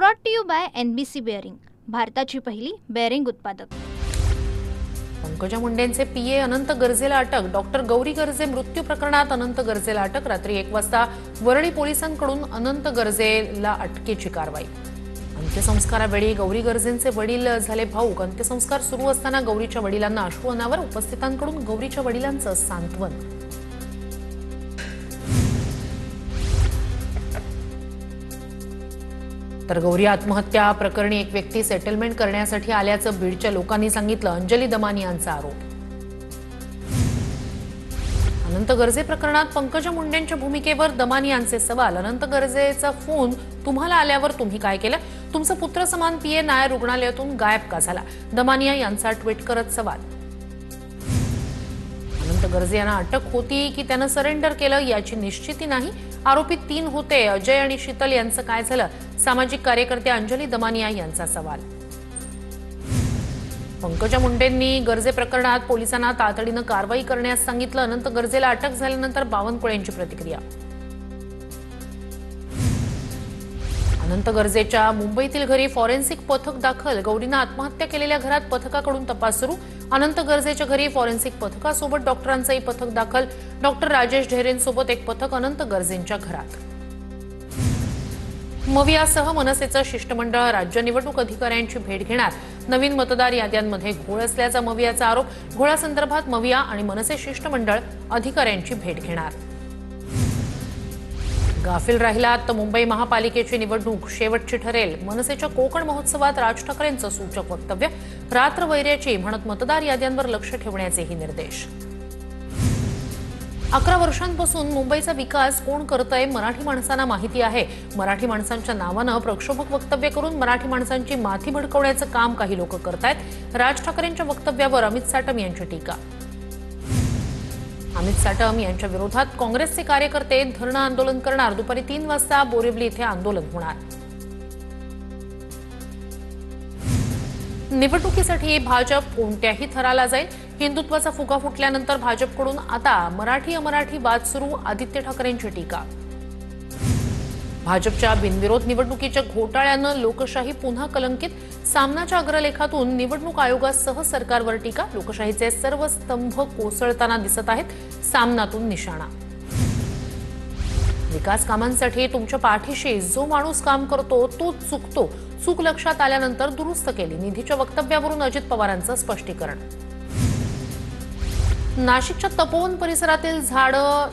Brought to you by NBC bearing, भारताची पहिली bearing उत्पादक। पंकजा मुंडेंचे पीए अनंत गर्जेला अटक। डॉक्टर गौरी गर्जे मृत्यू प्रकरणात अनंत गर्जेला अटक। रात्री 1 वाजता वरळी पोलिसांकडून अनंत गर्जेला अटकेची कारवाई। अंत्यसंस्कारावेळी गौरी गर्जेंचे वडील झाले भाऊक। अंत्यसंस्कार सुरू असताना गौरीच्या वडिलांना अश्रू अनावर। उपस्थितांकडून गौरीच्या वडिलांचं सांत्वन। तर गौरी आत्महत्या प्रकरणी एक व्यक्ती सेटलमेंट करण्यासाठी आल्याचं बीडच्या लोकांनी सांगितलं। अंजली दमानी यांचा आरोप। अनंत गर्जे प्रकरणात पंकजा मुंडेंच्या भूमिकेवर दमानी यांचे सवाल। अनंत गर्जेचा फोन तुम्हाला आल्यावर तुम्ही काय केलं? तुमचा पुत्र समान पीए नायर रुग्णालयातून गायब का झाला? दमानिया यांचा ट्विट करत सवाल। अनंत गर्जे यांना अटक होती की त्यानं सरेंडर केलं याची निश्चिती नाही। आरोपी 3 होते, अजय आणि शीतल यांचं काय झालं? सामाजिक कार्यकर्त्या अंजली दमानिया यांचा सवाल। पंकजा मुंडेंनी गर्जे प्रकरणात पोलिसांना तातडीनं कारवाई करण्यास सांगितलं। अनंत गर्जेला अटक झाल्यानंतर बावनकुळे यांची प्रतिक्रिया। अनंत गर्जेच्या मुंबईतील घरी फॉरेन्सिक पथक दाखल। गौरीनं आत्महत्या केलेल्या घरात पथकाकडून तपास सुरू। अनंत गर्जेच्या घरी फॉरेन्सिक पथकासोबत डॉक्टरांचंही पथक दाखल। डॉक्टर राजेश ढेरेंसोबत एक पथक अनंत गर्जेंच्या घरात। मवियासह मनसेचं शिष्टमंडळ राज्य निवडणूक अधिकाऱ्यांची भेट घेणार। नवीन मतदार याद्यांमध्ये घोळ असल्याचा मवियाचा आरोप। घोळासंदर्भात मविया आणि मनसे शिष्टमंडळ अधिकाऱ्यांची भेट घेणार। गाफील राहिलात तर मुंबई महापालिकेची निवडणूक शेवटची ठरेल। मनसेच्या कोकण महोत्सवात राज ठाकरेंचं सूचक वक्तव्य। रात्र वैर्याची म्हणत मतदार याद्यांवर लक्ष ठेवण्याचेही निर्देश। 11 वर्षांपासून मुंबईचा विकास कोण करतंय मराठी माणसांना माहिती आहे। मराठी माणसांच्या नावानं प्रक्षोभक वक्तव्य करून मराठी माणसांची माथी भडकवण्याचं काम काही लोक करतायत। राज ठाकरेंच्या वक्तव्यावर अमित साटम यांची टीका। अमित साटम यांच्या विरोधात काँग्रेसचे कार्यकर्ते धरणं आंदोलन करणार। दुपारी 3 वाजता बोरिवली इथे आंदोलन होणार। निवडणुकीसाठी भाजप कोणत्याही थराला जाईल। हिंदुत्वाचा फुगा फुटल्यानंतर भाजपकडून आता मराठी अमराठी वाद सुरू। आदित्य ठाकरेंची टीका। भाजपच्या बिनविरोध निवडणुकीच्या घोटाळ्यानं लोकशाही पुन्हा कलंकित। सामनाच्या अग्रलेखातून निवडणूक आयोगासह सरकारवर टीका। लोकशाहीचे सर्व स्तंभ कोसळताना दिसत आहेत। सामनातून निशाणा। विकास कामांसाठी तुमच्या पाठीशी जो माणूस काम करतो तोच चुकतो। चूक लक्षात आल्यानंतर दुरुस्त केली। निधीच्या वक्तव्यावरून अजित पवारांचं स्पष्टीकरण। नाशिकच्या तपोवन परिसरातील झाडं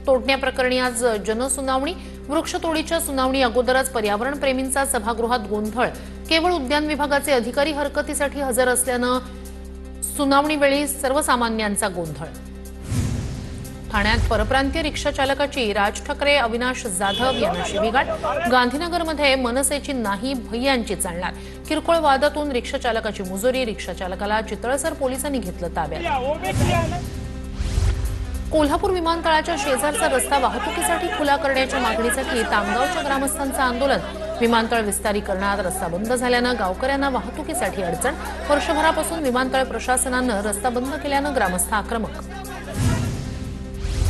तोडण्याप्रकरणी आज जनसुनावणी। वृक्षतोडीच्या सुनावणी अगोदरच पर्यावरण प्रेमींचा सभागृहात गोंधळ। केवळ उद्यान विभागाचे अधिकारी हरकतीसाठी हजर असल्यानं सुनावणीवेळी सर्वसामान्यांचा गोंधळ। ठाण्यात परप्रांतीय रिक्षा चालकाची राज ठाकरे अविनाश जाधव यांना शिवीगाळ। गांधीनगरमध्ये मनसेची नाही भैयांची चालणार। किरकोळ वादातून रिक्षा चालकाची मुजोरी। रिक्षा चालकाला चितळसर पोलिसांनी घेतलं ताब्यात। कोल्हापूर विमानतळाच्या शेजारचा रस्ता वाहतुकीसाठी खुला करण्याच्या मागणीसाठी तामगावच्या ग्रामस्थांचं आंदोलन। विमानतळ विस्तारीकरणात रस्ता बंद झाल्यानं गावकऱ्यांना वाहतुकीसाठी अडचण। वर्षभरापासून विमानतळ प्रशासनानं रस्ता बंद केल्यानं ग्रामस्थ आक्रमक।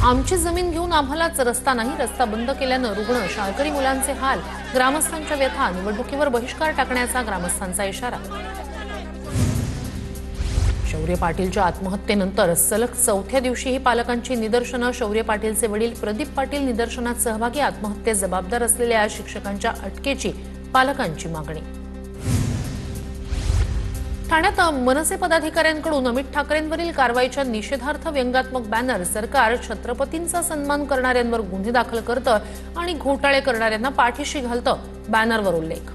आमची जमीन घेऊन आम्हालाच रस्ता नाही। रस्ता बंद केल्यानं रुग्ण शाळकरी मुलांचे हाल। ग्रामस्थांच्या व्यथा। निवडणुकीवर बहिष्कार टाकण्याचा ग्रामस्थांचा इशारा। शौर्य पाटीलच्या आत्महत्येनंतर सलग 4थ्या दिवशीही पालकांची निदर्शनं। शौर्य पाटीलचे वडील प्रदीप पाटील निदर्शनात सहभागी। आत्महत्येस जबाबदार असलेल्या शिक्षकांच्या अटकेची पालकांची मागणी। ठाण्यात मनसे पदाधिकाऱ्यांकडून अमित ठाकरेंवरील कारवाईच्या निषेधार्थ व्यंगात्मक बॅनर। सरकार छत्रपतींचा सन्मान करणाऱ्यांवर गुन्हे दाखल करतं आणि घोटाळे करणाऱ्यांना पाठीशी घालतं। बॅनरवर उल्लेख।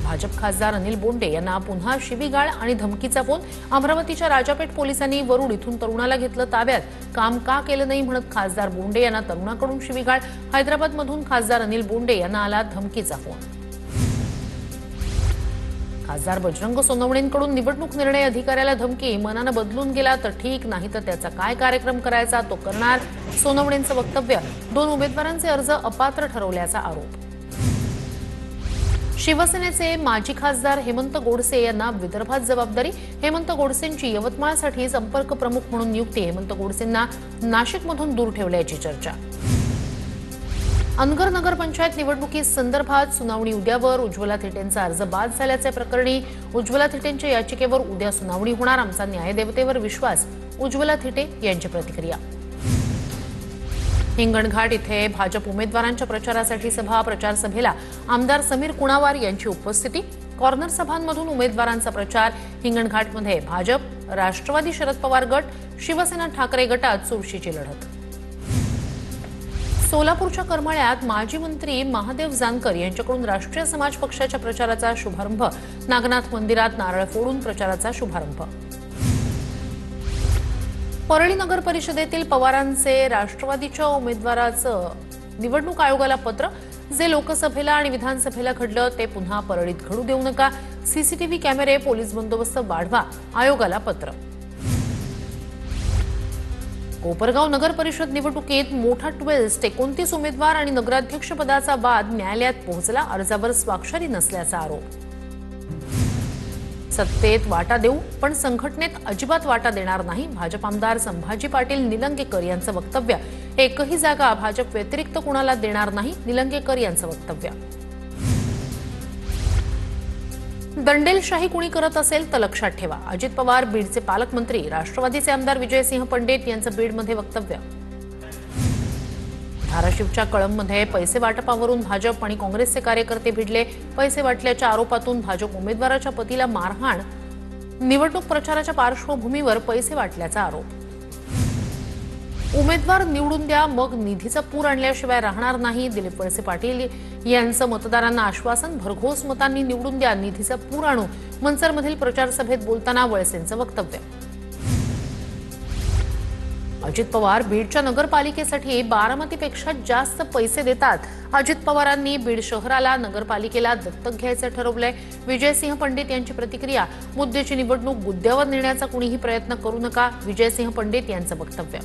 भाजप खासदार अनिल बोंडे यांना पुन्हा शिवीगाळ आणि धमकीचा फोन। अमरावतीच्या राजापेठ पोलिसांनी वरुड इथून तरुणाला घेतलं ताब्यात। काम का केलं नाही म्हणत खासदार बोंडे यांना तरुणाकडून शिवीगाळ। हैदराबादमधून खासदार अनिल बोंडे यांना आला धमकीचा फोन। खासदार बजरंग सोनवणेंकडून निवडणूक निर्णय अधिकाऱ्याला धमकी। मनानं बदलून गेला तर ठीक, नाही तर त्याचा काय कार्यक्रम करायचा तो करणार। सोनवणेंचं वक्तव्य। 2 उमेदवारांचे अर्ज अपात्र ठरवल्याचा आरोप। शिवसेनेचे माजी खासदार हेमंत गोडसे यांना विदर्भात जबाबदारी। हेमंत गोडसेंची यवतमाळसाठी संपर्क प्रमुख म्हणून नियुक्ती। हेमंत गोडसेंना नाशिकमधून दूर ठेवल्याची चर्चा। अनगर नगरपंचायत निवडणुकी संदर्भात सुनावणी उद्यावर. उज्ज्वला थिटेंचा अर्ज बाद झाल्याच्या प्रकरणी उज्ज्वला थिटेंच्या याचिकेवर उद्या सुनावणी होणार. आमचा न्यायदेवतेवर विश्वास, उज्ज्वला थिटे यांची प्रतिक्रिया. हिंगणघाट इथे भाजप उमेदवारांच्या प्रचारासाठी सभा. प्रचार सभेला आमदार समीर कुणावार यांची उपस्थिती. कॉर्नर सभांमधून उमेदवारांचा प्रचार. हिंगणघाटमध्ये भाजप, राष्ट्रवादी शरद पवार गट, शिवसेना ठाकरे गटात चुरशीची लढत. सोलापूरच्या करमाळ्यात माजी मंत्री महादेव जानकर यांच्याकडून राष्ट्रीय समाज पक्षाच्या प्रचाराचा शुभारंभ. नागनाथ मंदिरात नारळ फोडून प्रचाराचा शुभारंभ. परळी नगर परिषदेतील पवारांचे राष्ट्रवादीच्या उमेदवाराचं निवडणूक आयोगाला पत्र. जे लोकसभेला आणि विधानसभेला घडलं ते पुन्हा परळीत घडू देऊ नका. सीसीटीव्ही कॅमेरे, पोलीस बंदोबस्त वाढवा, आयोगाला पत्र. कोपरगाव नगर परिषद निवडणुकीत मोठा ट्विस्ट. 29 उमेदवार आणि नगराध्यक्ष पदाचा वाद न्यायालयात पोहोचला. अर्जावर स्वाक्षरी नसल्याचा आरोप. सत्तेत वाटा देऊ पण संघटनेत अजिबात वाटा देणार नाही. भाजप आमदार संभाजी पाटील निलंगेकर यांचं वक्तव्य. एकही जागा भाजप व्यतिरिक्त कुणाला देणार नाही, निलंगेकर यांचं वक्तव्य. दंडेलशाही कुणी करत असेल तर लक्षात ठेवा. अजित पवार बीडचे पालकमंत्री. राष्ट्रवादीचे आमदार विजयसिंह पंडित यांचं बीडमध्ये वक्तव्य. धाराशिवच्या कळंबमध्ये पैसे वाटपावरून भाजप आणि काँग्रेसचे कार्यकर्ते भिडले. पैसे वाटल्याच्या आरोपातून भाजप उमेदवाराच्या पतीला मारहाण. निवडणूक प्रचाराच्या पार्श्वभूमीवर पैसे वाटल्याचा आरोप. उमेदवार निवडून द्या, मग निधीचा पूर आणल्याशिवाय राहणार नाही. दिलीप वळसे पाटील यांचं मतदारांना आश्वासन. भरघोस मतांनी निवडून द्या, निधीचा पूर आणू. मनसरमधील प्रचार सभेत बोलताना वळसेंचं वक्तव्य. अजित पवार बीडच्या नगरपालिकेसाठी बारामतीपेक्षा जास्त पैसे देतात. अजित पवारांनी बीड शहराला, नगरपालिकेला दत्तक घ्यायचं ठरवलंय. विजयसिंह पंडित यांची प्रतिक्रिया. मुद्द्याची निवडणूक गुद्द्यावर नेण्याचा कुणीही प्रयत्न करू नका, विजयसिंह पंडित यांचं वक्तव्य.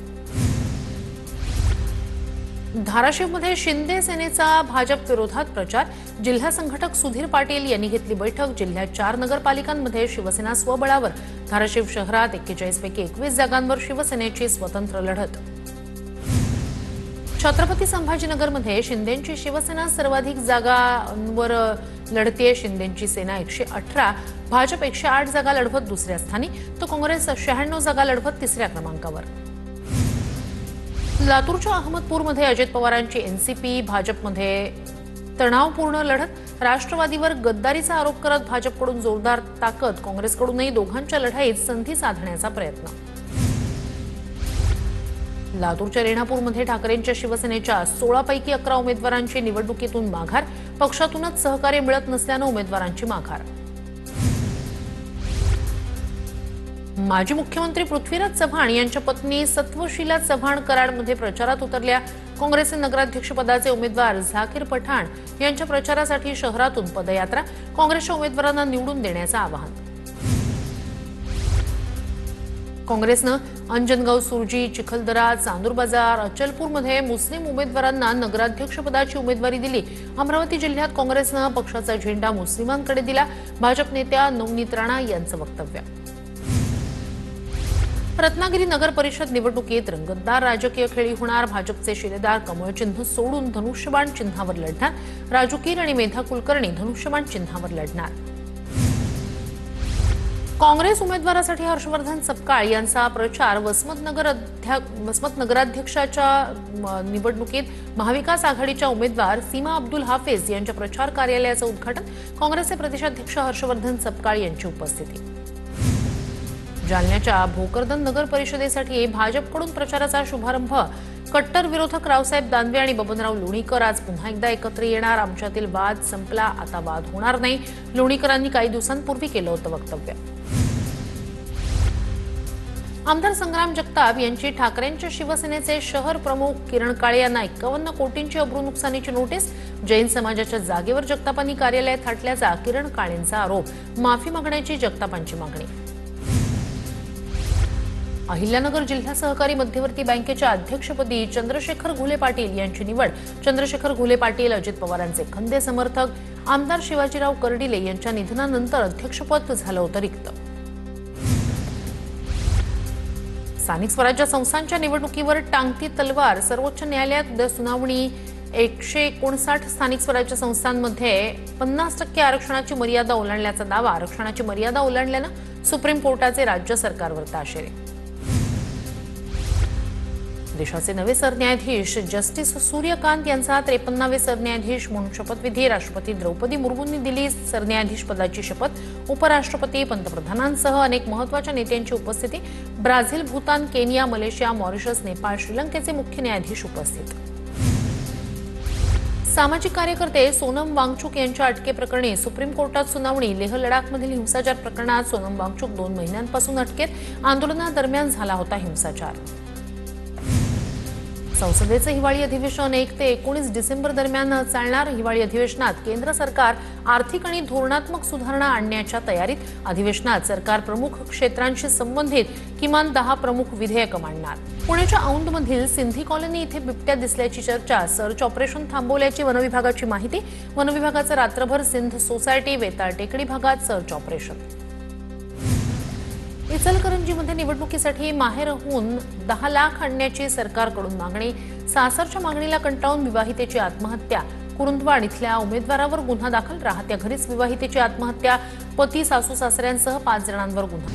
धाराशिवमध्ये शिंदे सेनेचा भाजप विरोधात प्रचार. जिल्हा संघटक सुधीर पाटील यांनी घेतली बैठक. जिल्ह्यात 4 नगरपालिकांमध्ये शिवसेना स्वबळावर. धाराशिव शहरात 41 पैकी 21 जागांवर शिवसेनेची स्वतंत्र लढत. छत्रपती संभाजीनगरमध्ये शिंदेंची शिवसेना सर्वाधिक जागांवर लढतीये. शिंदेंची सेना 118, भाजप 108 जागा लढवत दुसऱ्या स्थानी, तर काँग्रेस 96 जागा लढवत तिसऱ्या क्रमांकावर. लातूरच्या अहमदपूरमध्ये अजित पवारांची एनसीपी. भाजपमध्ये तणावपूर्ण लढत. राष्ट्रवादीवर गद्दारीचा आरोप करत भाजपकडून जोरदार ताकद. काँग्रेसकडूनही दोघांच्या लढाईत संधी साधण्याचा प्रयत्न. लातूरच्या रेणापूरमध्ये ठाकरेंच्या शिवसेनेच्या 16 पैकी 11 उमेदवारांची निवडणुकीतून माघार. पक्षातूनच सहकार्य मिळत नसल्यानं उमेदवारांची माघार. माजी मुख्यमंत्री पृथ्वीराज चव्हाण यांच्या पत्नी सत्वशीला चव्हाण कराडमध्ये प्रचारात उतरल्या. काँग्रेसचे नगराध्यक्षपदाचे उमेदवार झाकीर पठाण यांच्या प्रचारासाठी शहरातून पदयात्रा. काँग्रेसच्या उमेदवारांना निवडून देण्याचं आवाहन. काँग्रेसनं अंजनगाव, सुरजी, चिखलदरा, चांदूर बाजार, अचलपूरमध्ये मुस्लिम उमेदवारांना नगराध्यक्षपदाची उमेदवारी दिली. अमरावती जिल्ह्यात काँग्रेसनं पक्षाचा झेंडा मुस्लिमांकडे दिला. भाजप नेत्या नवनीत राणा यांचं वक्तव्य. रत्नागिरी नगर परिषद निवडणुकीत रंगतदार राजकीय खेळी होणार. भाजपचे शिलेदार कमळ चिन्ह सोडून धनुष्यबाण चिन्हावर लढणार. राजू कीर आणि मेधा कुलकर्णी धनुष्यबाण चिन्हावर लढणार. काँग्रेस उमेदवारासाठी हर्षवर्धन सपकाळ यांचा प्रचार. वसमत नगराध्यक्षाच्या निवडणुकीत महाविकास आघाडीच्या उमेदवार सीमा अब्दुल हाफिज यांच्या प्रचार कार्यालयाचं उद्घाटन. काँग्रेसचे प्रदेशाध्यक्ष हर्षवर्धन सपकाळ यांची उपस्थिती. जालन्याच्या भोकरदन नगर परिषदेसाठी भाजपकडून प्रचाराचा शुभारंभ. कट्टर विरोधक रावसाहेब दानवे आणि बबनराव लोणीकर आज पुन्हा एकदा एकत्र येणार. आमच्यातील वाद संपला, आता वाद होणार नाही, लोणीकरांनी काही दिवसांपूर्वी केलं होतं वक्तव्य. आमदार संग्राम जगताप यांची ठाकरेंच्या शिवसेनेचे शहर प्रमुख किरण काळे यांना 51 कोटींची अब्रू नुकसानीची नोटीस. जैन समाजाच्या जागेवर जगतापांनी कार्यालय थाटल्याचा किरण काळेंचा आरोप. माफी मागण्याची जगतापांची मागणी. अहिल्यानगर जिल्हा सहकारी मध्यवर्ती बँकेच्या अध्यक्षपदी चंद्रशेखर घुले पाटील यांची निवड. चंद्रशेखर घुले पाटील अजित पवारांचे खंदे समर्थक. आमदार शिवाजीराव कर्डिले यांच्या निधनानंतर अध्यक्षपद झालं होतं रिक्त. स्थानिक स्वराज्य संस्थांच्या निवडणुकीवर टांगती तलवार. सर्वोच्च न्यायालयात उद्या सुनावणी. 159 स्थानिक स्वराज्य संस्थांमध्ये 50% आरक्षणाची मर्यादा ओलांडल्याचा दावा. आरक्षणाची मर्यादा ओलांडल्यानं सुप्रीम कोर्टाचे राज्य सरकारवर ताशेरे. देशाचे नवे सरन्यायाधीश जस्टिस सूर्यकांत यांचा 53वे सरन्यायाधीश म्हणून शपथविधी. राष्ट्रपती द्रौपदी मुर्मूंनी दिली सरन्यायाधीश पदाची शपथ. उपराष्ट्रपती, पंतप्रधानांसह अनेक महत्त्वाच्या नेत्यांची उपस्थिती. Brazil, Bhutan, Kenya, Malaysia, Mauritius, Nepal, श्रीलंकेचे मुख्य न्यायाधीश उपस्थित. सामाजिक कार्यकर्ते सोनम वांगचुक यांच्या अटकेप्रकरणी सुप्रीम कोर्टात सुनावणी. लेह लडाखमधील हिंसाचार प्रकरणात सोनम वांगचुक 2 महिन्यांपासून अटकेत. आंदोलनादरम्यान झाला होता हिंसाचार. संसदेचे हिवाळी अधिवेशन 1 ते 19 डिसेंबर दरम्यान चालणार. हिवाळी अधिवेशनात केंद्र सरकार आर्थिक आणि धोरणात्मक सुधारणा आणण्याच्या तयारीत. अधिवेशनात सरकार प्रमुख क्षेत्रांशी संबंधित किमान 10 प्रमुख विधेयकं मांडणार. पुण्याच्या औंधमधील सिंधी कॉलनी इथे बिबट्या दिसल्याची चर्चा. सर्च ऑपरेशन थांबवल्याची वनविभागाची माहिती. वनविभागाचं रात्रभर सिंध सोसायटी, वेताळ टेकडी भागात सर्च ऑपरेशन. इचलकरंजीमध्ये निवडणुकीसाठी माहेरहून 10 लाख आणण्याची सरकारकडून मागणी. सासरच्या मागणीला कंटाळून विवाहितेची आत्महत्या. कुरुंदवाड इथल्या उमेदवारावर गुन्हा दाखल. राहत्या घरीच विवाहितेची आत्महत्या. पती, सासू सासऱ्यांसह 5 जणांवर गुन्हा.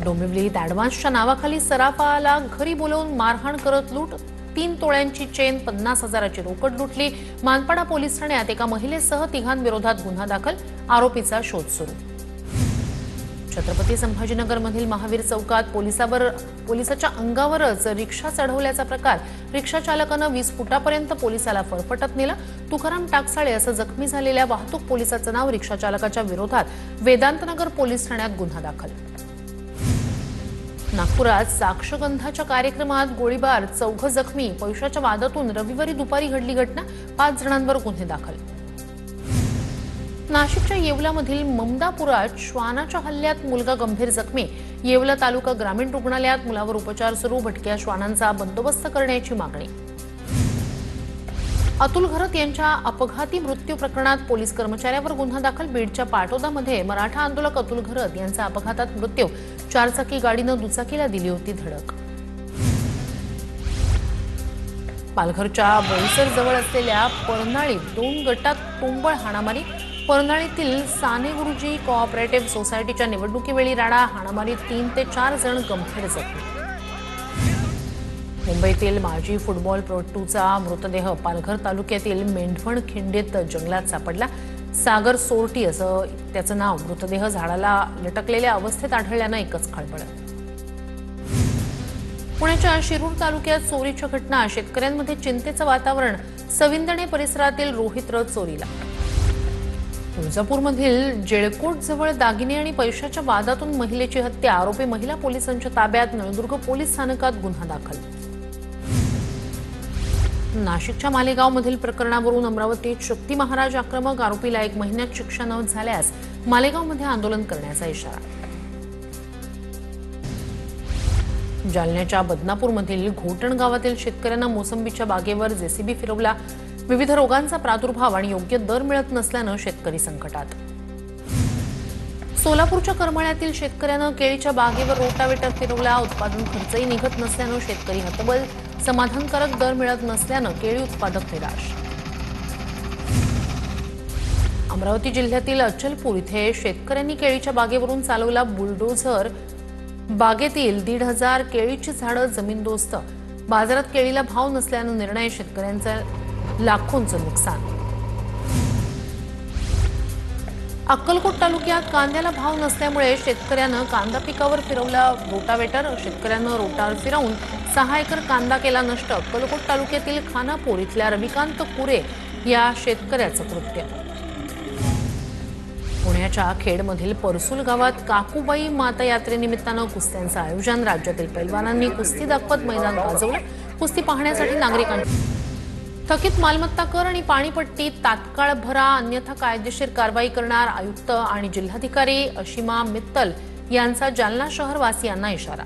डोंबिवलीत ॲडव्हान्सच्या नावाखाली सराफाला घरी बोलवून मारहाण करत लूट. 3 तोळ्यांची चेन, 50,000ची रोकड लुटली. मानपाडा पोलीस ठाण्यात एका महिलेसह 3 विरोधात गुन्हा दाखल. आरोपीचा शोध सुरू. छत्रपती संभाजीनगरमधील महावीर चौकात पोलिसाच्या अंगावरच रिक्षा चढवल्याचा प्रकार. रिक्षा चालकानं 20 फुटापर्यंत पोलिसाला फरफटत नेलं. तुकाराम टाकसाळे असं जखमी झालेल्या वाहतूक पोलिसाचं नाव. रिक्षा चालकाच्या विरोधात वेदांतनगर पोलीस ठाण्यात गुन्हा दाखल. नागपुरात साक्षगंधाच्या कार्यक्रमात गोळीबार, 4 जखमी. पैशाच्या वादातून रविवारी दुपारी घडली घटना. 5 जणांवर गुन्हे दाखल. नाशिकच्या येवलामधील ममदापुरात श्वानाच्या हल्ल्यात मुलगा गंभीर जखमी. येवला तालुका ग्रामीण रुग्णालयात मुलावर उपचार सुरू. भटक्या श्वानांचा बंदोबस्त करण्याची मागणी. अतुल घरत यांच्या अपघाती मृत्यू प्रकरणात पोलीस कर्मचाऱ्यावर गुन्हा दाखल. बीडच्या पाटोदामध्ये मराठा आंदोलक अतुल घरत यांचा अपघातात मृत्यू. 4 चाकी गाडीनं दुचाकीला दिली होती धडक. पालघरच्या बोईसर जवळ असलेल्या परनाळीत 2 गटात तुंबळ हाणामारी. परनाळीतील साने गुरुजी कोऑपरेटिव्ह सोसायटीच्या निवडणुकीवेळी राडा. हाणामारीत 3 ते 4 जण गंभीर जखमी. मुंबईतील माजी फुटबॉलपटूचा मृतदेह पालघर तालुक्यातील मेंढवण खिंडीत जंगलात सापडला. सागर सोरटी असं त्याचं नाव. मृतदेह झाडाला लटकलेल्या अवस्थेत आढळल्यानं एकच खळबळ. पुण्याच्या शिरूर तालुक्यात चोरीच्या घटना. शेतकऱ्यांमध्ये चिंतेचं वातावरण. सविंदणे परिसरातील रोहित रथ चोरीला. तुळजापूरमधील जेळकोट जवळ दागिने आणि पैशाच्या वादातून महिलेची हत्या. आरोपी महिला पोलिसांच्या ताब्यात. नळदुर्ग पोलीस स्थानकात गुन्हा दाखल. नाशिकच्या मालेगावमधील प्रकरणावरून अमरावतीत शक्ती महाराज आक्रमक. आरोपीला 1 महिन्यात शिक्षा न झाल्यास मालेगावमध्ये आंदोलन करण्याचा इशारा. जालन्याच्या बदनापूरमधील घोटण गावातील शेतकऱ्यांना मोसंबीच्या बागेवर जेसीबी फिरवला. विविध रोगांचा प्रादुर्भाव आणि योग्य दर मिळत नसल्यानं शेतकरी संकटात. सोलापूरच्या करमाळ्यातील शेतकऱ्यानं केळीच्या बागेवर रोटावेटर फिरवला. उत्पादन खर्चही निघत नसल्यानं शेतकरी हतबल. समाधानकारक दर मिळत नसल्यानं केळी उत्पादक निराश. अमरावती जिल्ह्यातील अचलपूर इथे शेतकऱ्यांनी केळीच्या बागेवरून चालवला बुलडोझर. बागेतील 1,500 केळीची झाडं जमीनदोस्त. बाजारात केळीला भाव नसल्यानं निर्णय. शेतकऱ्यांचं लाखोंचं नुकसान. अक्कलकोट तालुक्यात कांद्याला भाव नसल्यामुळे शेतकऱ्यानं कांदा पिकावर फिरवला रोटावेटर. शेतकऱ्यानं रोटार फिरवून 6 एकर कांदा केला नष्ट. अक्कलकोट तालुक्यातील खानापूर इथल्या रविकांत कुरे या शेतकऱ्याचं कृत्य. पुण्याच्या खेडमधील परसूल गावात काकूबाई माता यात्रेनिमित्तानं कुस्त्यांचं आयोजन. राज्यातील पैलवानांनी कुस्ती दाखवत मैदान गाजवलं. कुस्ती पाहण्यासाठी नागरिकांनी. थकीत मालमत्ता कर आणि पाणीपट्टी तात्काळ भरा, अन्यथा कायदेशीर कारवाई करणार. आयुक्त आणि जिल्हाधिकारी अशिमा मित्तल यांचा जालना शहरवासियांना इशारा.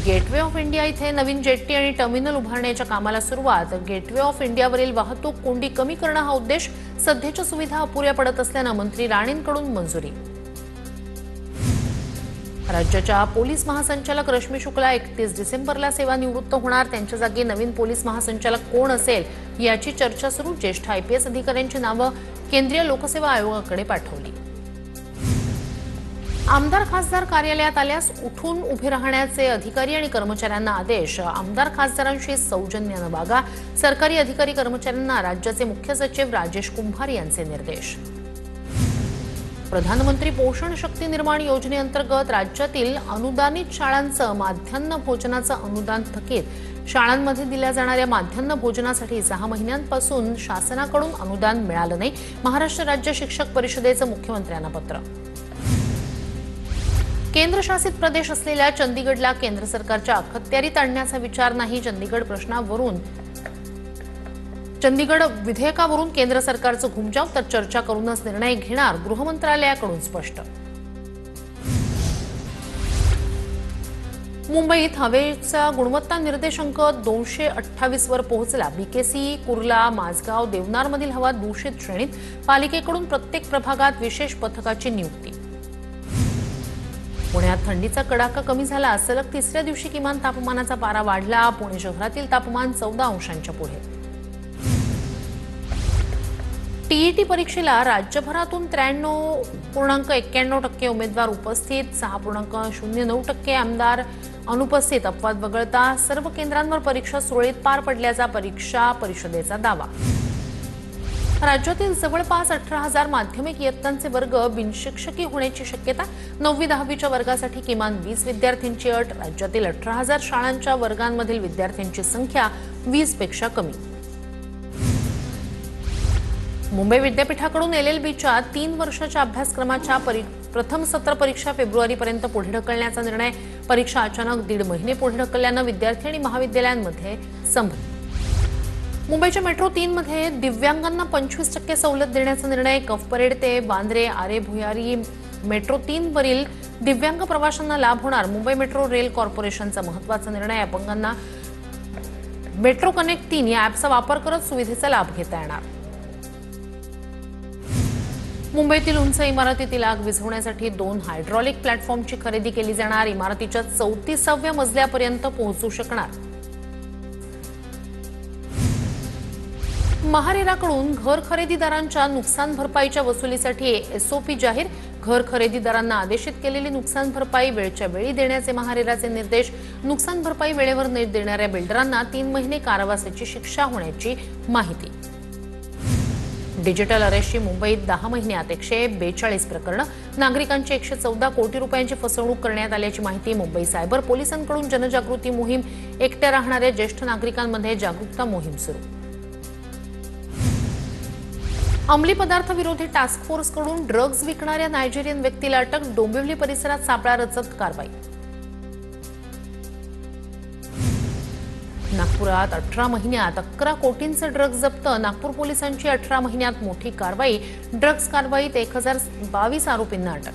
गेटवे ऑफ इंडिया इथे नवीन जेट्टी आणि टर्मिनल उभारण्याच्या कामाला सुरुवात. गेटवे ऑफ इंडियावरील वाहतूक कोंडी कमी करणं हा उद्देश. सध्याच्या सुविधा अपुऱ्या पडत असल्यानं मंत्री राणेंकडून मंजुरी. राज्याच्या पोलीस महासंचालक रश्मी शुक्ला 31 डिसेंबरला सेवानिवृत्त होणार. त्यांच्या जागी नवीन पोलीस महासंचालक कोण असेल याची चर्चा सुरू. ज्येष्ठ IPS अधिकाऱ्यांची नावं केंद्रीय लोकसेवा आयोगाकडे पाठवली. आमदार खासदार कार्यालयात आल्यास उठून उभे राहण्याचे अधिकारी आणि कर्मचाऱ्यांना आदेश. आमदार खासदारांशी सौजन्यानं वागा. सरकारी अधिकारी कर्मचाऱ्यांना राज्याचे मुख्य सचिव राजेश कुंभार यांचे निर्देश. प्रधानमंत्री पोषण शक्ती निर्माण योजनेअंतर्गत राज्यातील अनुदानित शाळांचं माध्यान्ह भोजनाचं अनुदान थकीत. शाळांमध्ये दिल्या जाणाऱ्या माध्यान्ह भोजनासाठी 6 महिन्यांपासून शासनाकडून अनुदान मिळालं नाही. महाराष्ट्र राज्य शिक्षक परिषदेचं मुख्यमंत्र्यांना पत्र. केंद्रशासित प्रदेश असलेल्या चंदीगडला केंद्र सरकारच्या अखत्यारीत आणण्याचा विचार नाही. चंदीगड विधेयकावरून केंद्र सरकारचं घुमजाव, तर चर्चा करूनच निर्णय घेणार, गृह मंत्रालयाकडून स्पष्ट. मुंबईत हवेचा गुणवत्ता निर्देशांक 228 वर पोहोचला. BKC, कुर्ला, माझगाव, देवनारमधील हवा दूषित श्रेणीत. पालिकेकडून प्रत्येक प्रभागात विशेष पथकाची नियुक्ती. पुण्यात थंडीचा कडाका कमी झाला. सलग 3ऱ्या दिवशी किमान तापमानाचा पारा वाढला. पुणे शहरातील तापमान 14 अंशांच्या पुढे. TET परीक्षेला राज्यभरातून 93.91% उमेदवार उपस्थित. 6.09% आमदार अनुपस्थित. अपवाद वगळता सर्व केंद्रांवर परीक्षा सुरळीत पार पडल्याचा परीक्षा परिषदेचा दावा. राज्यातील जवळपास 18,000 माध्यमिक इयत्तांचे वर्ग बिनशिक्षकी होण्याची शक्यता. 9वी-10वीच्या वर्गासाठी किमान 20 विद्यार्थ्यांची अट. राज्यातील 18,000 शाळांच्या वर्गांमधील विद्यार्थ्यांची संख्या 20 पेक्षा कमी. मुंबई विद्यापीठाकडून LLBच्या 3 वर्षाच्या अभ्यासक्रमाच्या प्रथम सत्र परीक्षा फेब्रुवारीपर्यंत पुढे ढकलण्याचा निर्णय. परीक्षा अचानक 1.5 महिने पुढे ढकलल्यानं विद्यार्थी आणि महाविद्यालयांमध्ये संभ्रम. मुंबईच्या मेट्रो 3 मध्ये दिव्यांगांना 25% सवलत देण्याचा निर्णय. कफ परेड ते वांद्रे, आरे भुयारी मेट्रो 3 वरील दिव्यांग प्रवाशांना लाभ होणार. मुंबई मेट्रो रेल कॉर्पोरेशनचा महत्त्वाचा निर्णय. अपंगांना मेट्रो कनेक्ट 3 या ॲपचा वापर करत सुविधेचा लाभ घेता येणार. मुंबईतील उंच इमारतीतील आग विझवण्यासाठी 2 हायड्रॉलिक प्लॅटफॉर्मची खरेदी केली जाणार. इमारतीच्या 34व्या मजल्यापर्यंत पोहोचू शकणार. महारेराकडून घर खरेदीदारांच्या नुकसान भरपाईच्या वसुलीसाठी SOP जाहीर. घर खरेदीदारांना आदेशित केलेली नुकसान भरपाई वेळच्या वेळी देण्याचे महारेराचे निर्देश. नुकसान भरपाई वेळेवर न देणाऱ्या बिल्डरांना 3 महिने कारावासाची शिक्षा होण्याची माहिती. डिजिटल अरेस्टची मुंबईत 10 महिन्यात 142 प्रकरणं. नागरिकांची 114 कोटी रुपयांची फसवणूक करण्यात आल्याची माहिती. मुंबई सायबर पोलिसांकडून जनजागृती मोहीम. एकट्या राहणाऱ्या ज्येष्ठ नागरिकांमध्ये जागरूकता मोहीम सुरू. अंमली पदार्थ विरोधी टास्क फोर्सकडून ड्रग्ज विकणाऱ्या नायजेरियन व्यक्तीला अटक. डोंबिवली परिसरात सापळा रचत कारवाई. नागपुरात 18 महिन्यात 11 कोटींचे ड्रग्ज जप्त. नागपूर पोलिसांची 18 महिन्यात मोठी कारवाई. ड्रग्ज कारवाईत 1022 आरोपींना अटक.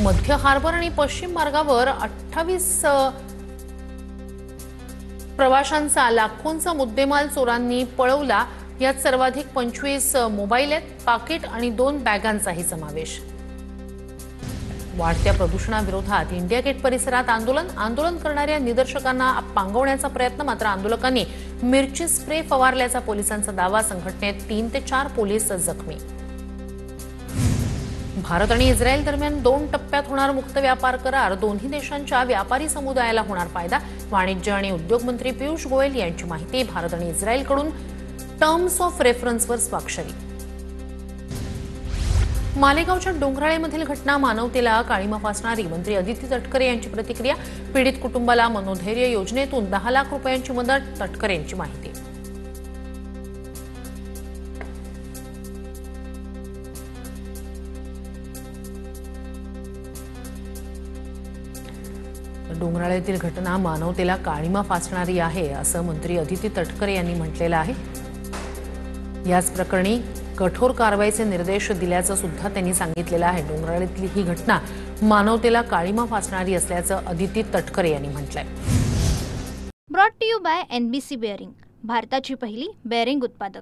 मध्य हार्बर आणि पश्चिम मार्गावर 28 प्रवाशांचा लाखोंचा मुद्देमाल चोरांनी पळवला. यात सर्वाधिक 25 मोबाईल आहेत. पाकिट आणि 2 बॅगांचाही समावेश. वाढत्या प्रदूषणाविरोधात इंडिया गेट परिसरात आंदोलन करणाऱ्या निदर्शकांना पांगवण्याचा प्रयत्न. मात्र आंदोलकांनी मिरची स्प्रे फवारल्याचा पोलिसांचा दावा. संघटनेत 3 ते 4 पोलीस जखमी. भारत आणि इस्रायल दरम्यान 2 टप्प्यात होणार मुक्त व्यापार करार. दोन्ही देशांच्या व्यापारी समुदायाला होणार फायदा. वाणिज्य आणि उद्योग मंत्री पियुष गोयल यांची माहिती. भारत आणि इस्रायलकडून टर्म्स ऑफ रेफरन्सवर स्वाक्षरी. मालेगावच्या डोंगराळेमधील घटना मानवतेला काळिमा फासणारी. मंत्री अदिती तटकरे यांची प्रतिक्रिया. पीडित कुटुंबाला मनोधैर्य योजनेतून 10 लाख रुपयांची मदत. तटकरे यांची माहिती. डोंगराळेतील घटना मानवतेला काळिमा फासणारी आहे असं मंत्री अदिती तटकरे यांनी म्हटलेलं आहे. याच प्रकरणी कठोर कारवाईचे निर्देश दिल्याचं सुद्धा त्यांनी सांगितलेलं आहे. डोंगराळेतली ही घटना मानवतेला काळिमा फासणारी असल्याचं अदिती तटकरे यांनी म्हटलंय. Brought to you by NBC bearing, भारताची पहिली बेअरिंग उत्पादक.